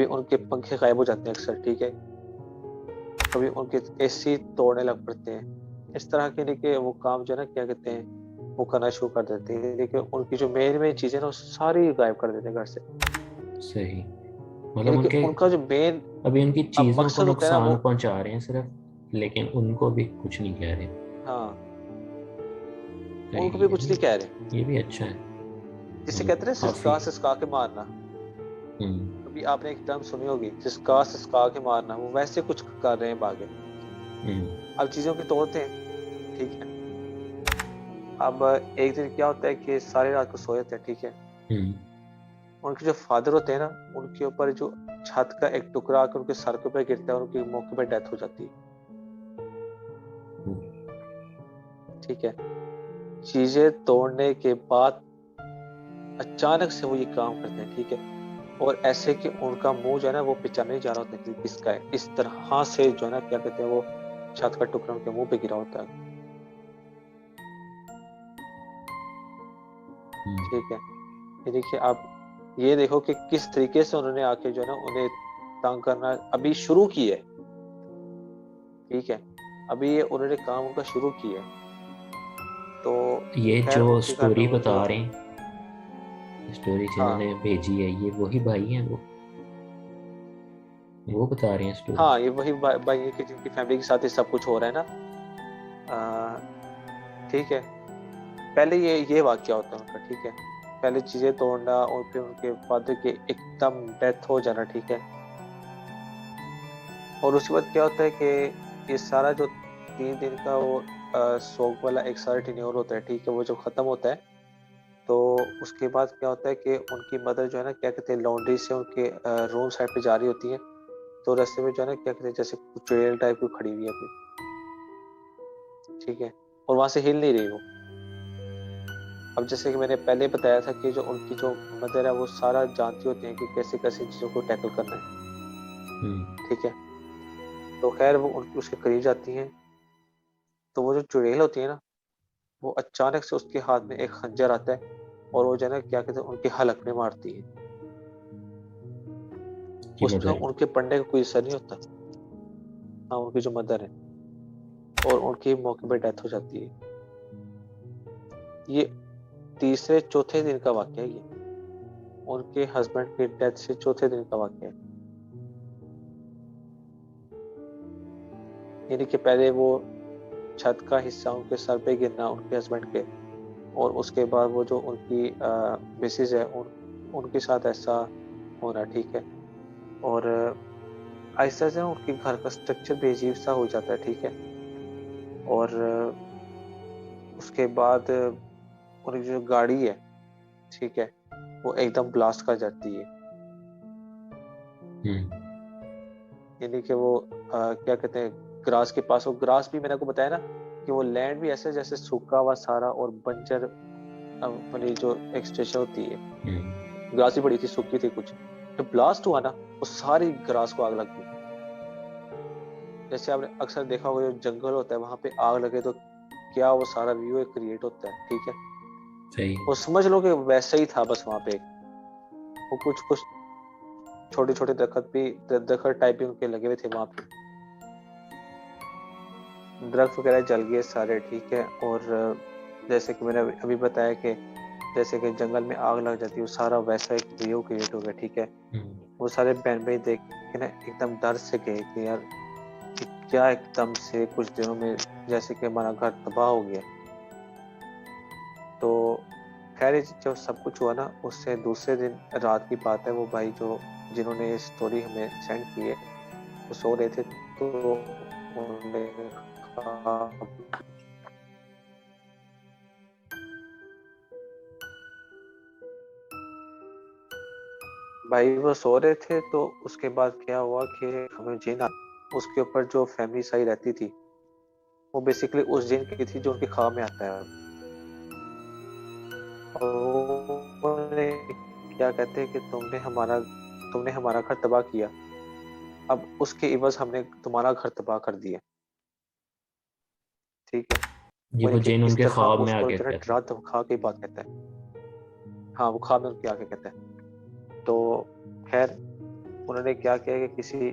कभी उनके पंखे गायब हो जाते हैं अक्सर, ठीक है, कभी उनके एसी तोड़ने लग पड़ते हैं। इस तरह के देखिए वो काम जो है ना क्या कहते हैं वो करना शुरू कर देते हैं। देखिए उनकी जो मेन मेन चीजें ना वो सारी गायब कर देते हैं घर से। सही, ये मतलब देखिए उनके उनका जो मेन अभी उनकी अब चीजों को मकसद होता है ना नुकसान वो, पहुंचा रहे हैं सिर्फ, लेकिन उनको भी कुछ नहीं कह रहे। हाँ, उनको सही भी है, कुछ नहीं कह रहे। ये भी अच्छा है। जिसे कहते हैं मतलब ना काफी। सिसका के मारना। हम्म। अभी आपने एक टर्म सुनी होगी, सिसका के मारना, वो वैसे कुछ कर रहे हैं बागे। हम्म। अब चीजों के तोड़ते हैं, ठीक है। अब एक दिन क्या होता है कि सारी रात को सोए थे, ठीक है, हम्म। उनके जो फादर होते हैं ना, उनके ऊपर जो छत का एक टुकड़ा आकर उनके सर के ऊपर गिरता है और उनकी मौके पर डेथ हो जाती है, ठीक है। चीजें तोड़ने के बाद अचानक से वो ये काम करते हैं, ठीक है, और ऐसे कि उनका मुंह जो है ना वो पहचान नहीं जा रहा होता कि किसका है, इस तरह से जो है ना क्या कहते हैं वो छत का टुकड़ा उनके मुंह पे गिरा होता है, हम्म। ठीक है। ये देखिए आप ये देखो कि किस तरीके से उन्होंने आके जो है ना उन्हें तंग करना अभी शुरू की है, ठीक है। अभी ये उन्होंने काम उनका शुरू किया है। तो ये खैर जो उनके घर में स्टोरी वो बता जो, रहे हैं, स्टोरी हाँ जिन्होंने भेजी है, ये वही भाई हैं वो बता रहे हैं स्टोरी। हाँ, ये वही भाई है कि जिनकी फैमिली के साथ ही सब कुछ हो रहा है ना, आ, ठीक है। पहले ये वाकया होता है उनका, ठीक है, पहले चीजें तोड़ना और फिर उनके फादर के एकदम डेथ हो जाना, ठीक है। और उसके बाद क्या होता है कि ये सारा जो 3 दिन का वो शोक वाला एक सारा टेन्योर होता है, ठीक है, वो जब खत्म होता है तो उसके बाद क्या होता है कि उनकी मदर जो है ना क्या कहते हैं लॉन्ड्री से उनके रूम साइड पे जा रही होती है। तो रास्ते में जो है ना क्या कहते हैं जैसे चुड़ैल टाइप की खड़ी हुई है कोई, ठीक है, और वहां से हिल नहीं रही वो। अब जैसे कि मैंने पहले बताया था कि जो उनकी जो मदर है वो सारा जानती होती है कि कैसे कैसे चीजों को टैकल करना है, हम्म। ठीक है। तो खैर वो उसके करीब जाती हैं, तो वो जो चुड़ैल होती है ना वो अचानक से उसके हाथ में एक खंजर आता है और वो जो है ना क्या कहते हैं उनके हलक में मारती है। की उसमें मदर। उनके पढ़ने का कोई असर नहीं होता। हाँ, उनकी जो मदर है, और उनकी मौके पर डेथ हो जाती है। ये तीसरे चौथे दिन का वाकया है ये, उनके हस्बैंड की डेथ से चौथे दिन का वाकया है। यानी कि पहले वो छत का हिस्सा उनके सर पे गिरना उनके हस्बैंड के, और उसके बाद वो जो उनकी मिसेज है उनके साथ ऐसा होना, ठीक है। और ऐसा से उनके घर का स्ट्रक्चर भी अजीब सा हो जाता है, ठीक है। और उसके बाद उनकी जो गाड़ी है, ठीक है, वो एकदम ब्लास्ट कर जाती है। हम्म। यानी कि वो क्या कहते हैं ग्रास के पास, वो ग्रास भी मैंने आपको बताया ना कि वो लैंड भी ऐसे जैसे सूखा हुआ सारा और बंजर वाली जो एक स्टेशन होती है। हम्म। ग्रास भी बड़ी थी, सूखी थी कुछ। जब ब्लास्ट हुआ ना वो सारी ग्रास को आग लग गई। जैसे आपने अक्सर देखा होगा जो जंगल होता है वहां पे आग लगे तो क्या वो सारा व्यू क्रिएट होता है, ठीक है। सही। वो समझ लो कि वैसा ही था बस वहां पे। वो कुछ कुछ छोटे छोटे दरख्त भी दरख्त टाइप भी उनके लगे हुए थे वहां पे, दरख्त वगैरह जल गए सारे, ठीक है। और जैसे कि मैंने अभी बताया कि जैसे कि जंगल में आग लग जाती है वो सारा वैसा एक व्यू क्रिएट हो गया, ठीक है। हम्म। वो सारे बहन भाई देख के ना एकदम डर से गए कि यार कि क्या एकदम से कुछ दिनों में जैसे कि हमारा घर तबाह हो गया। तो खैर ये जब सब कुछ हुआ ना उससे दूसरे दिन रात की बात है, वो भाई जो जिन्होंने ये स्टोरी हमें सेंड की है वो सो रहे थे, तो उन्होंने कहा, भाई वो सो रहे थे तो उसके बाद क्या हुआ कि हमें जिन उसके ऊपर जो फैमिली सही रहती थी वो बेसिकली उस जिन की थी जो उनके ख्वाब में आता है। और वो क्या कहते हैं कि तुमने हमारा घर तबाह किया, अब उसके इवज हमने तुम्हारा घर तबाह कर दिया, ठीक है। ये वो वो कि जिन इस उनके तरह ख्वाब में उसको आके जो है कहता डरा है। धमका के बात कहता है। हाँ, वो ख्वाब में उनके आके कहता है। तो खैर उन्होंने क्या किया कि किसी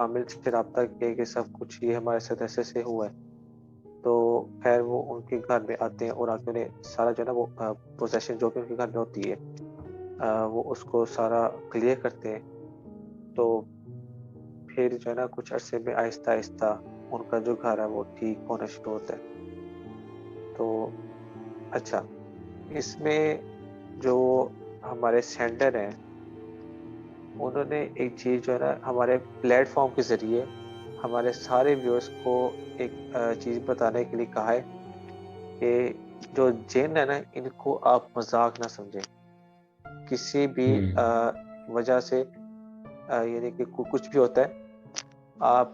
आमिल से रब्ता किया कि सब कुछ ये हमारे साथ ऐसे से हुआ है। तो खैर वो उनके घर में आते हैं और आके उन्हें सारा जो है ना वो पोजेशन जो भी उनके घर में होती है वो उसको सारा क्लियर करते हैं। तो फिर जो है ना कुछ अरसे में आहिस्ता आहिस्ता उनका जो घर है वो ठीक होना शुरू होता है। तो अच्छा, इसमें जो हमारे सेंडर हैं उन्होंने एक चीज़ जो है ना हमारे प्लेटफॉर्म के ज़रिए हमारे सारे व्यूअर्स को एक चीज़ बताने के लिए कहा है कि जो जिन है ना इनको आप मजाक ना समझें किसी भी वजह से, यानी कि कुछ भी होता है आप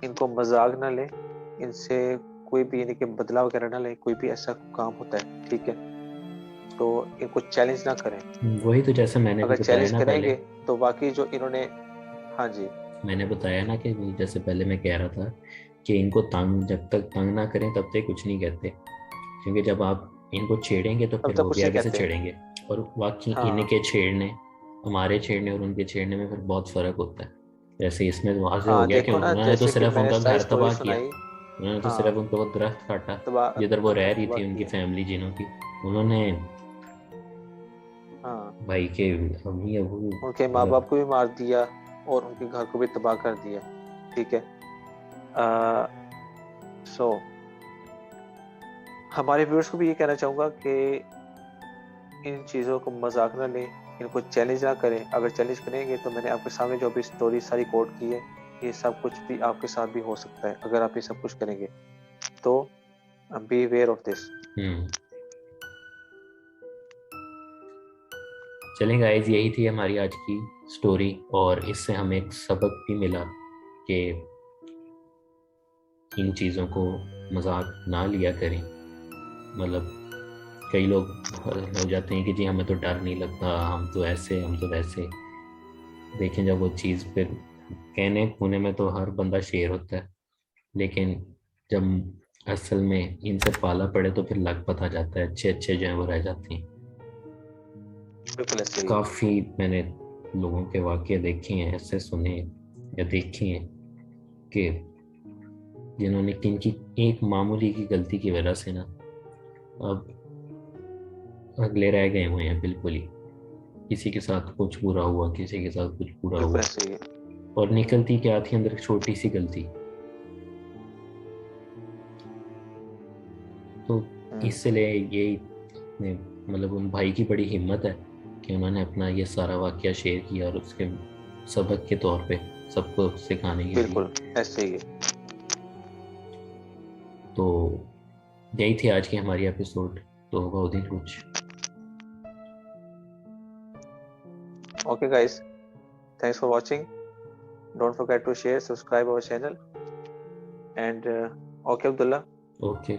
इनको मजाक ना लें, इनसे कोई भी यानी कि बदला वगैरह ना लें, कोई भी ऐसा काम होता है ठीक है तो इनको चैलेंज ना करें। वही तो जैसे मैंने भी अगर बताया चैलेंज ना पहले, करेंगे तो बाकी जो इन्होंने, हाँ जी, मैंने बताया ना कि जैसे पहले मैं कह रहा था कि इनको तंग जब तक तंग ना करें तब तक कुछ नहीं कहते, क्योंकि जब आप इनको छेड़ेंगे तो तब फिर तक वो भी कुछ नहीं आगे से कहते। छेड़ेंगे। और बाकी हाँ इनके छेड़ने, हमारे छेड़ने और उनके छेड़ने में फिर बहुत फर्क होता है। जैसे इसमें तो वाजे हो हाँ, गया कि देखो ना उन्होंने तो जैसे कि सिर्फ मैंने उनका सारी घर स्टोरी तबाह किया, सुनाई। उन्होंने तो सिर्फ हाँ, उनका वो दरख्त काटा तबाह जिधर वो रह रही तबाह थी उनकी किया। फैमिली जिनों की, उन्होंने हाँ, भाई के अम्मी अबू उनके माँ मतलब। बाप को भी मार दिया और उनके घर को भी तबाह कर दिया। ठीक है। सो हमारे व्यूअर्स को भी ये कहना चाहूँगा कि इन चीज़ों को मजाक ना लें, इनको चैलेंज ना करें। अगर चैलेंज करेंगे तो मैंने आपके सामने जो भी स्टोरी सारी कोट की है, ये सब कुछ भी आपके साथ भी हो सकता है अगर आप ये सब कुछ करेंगे। तो बी अवेयर ऑफ दिस। हम्म। चलें गाइस, यही थी हमारी आज की स्टोरी, और इससे हमें एक सबक भी मिला कि इन चीज़ों को मजाक ना लिया करें। मतलब कई लोग हो जाते हैं कि जी हमें तो डर नहीं लगता, हम तो ऐसे हम तो वैसे। देखें जब वो चीज़ फिर कहने खूने में तो हर बंदा शेर होता है, लेकिन जब असल में इनसे पाला पड़े तो फिर लग पता जाता है, अच्छे अच्छे जो है वो रह जाते हैं। बिल्कुल ऐसे ही है। काफ़ी मैंने लोगों के वाक़ये देखे हैं, ऐसे सुने या देखे हैं कि जिन्होंने किनकी एक मामूली की गलती की वजह से ना अब अगले रह गए हुए हैं बिल्कुल ही। किसी के साथ कुछ बुरा हुआ, किसी के साथ कुछ बुरा बिल्कुल हुआ, ऐसे ही है। और निकलती क्या थी अंदर एक छोटी सी गलती। तो हम्म, इसलिए यही मतलब उन भाई की बड़ी हिम्मत है कि उन्होंने अपना ये सारा वाकया शेयर किया, और उसके सबक के तौर पे सबको सिखाने के लिए। बिल्कुल ऐसे ही है। तो यही थी आज की हमारी एपिसोड। तो होगा उस दिन कुछ। Okay guys, thanks for watching. Don't forget to share, subscribe our channel, and okay Abdullah. Okay.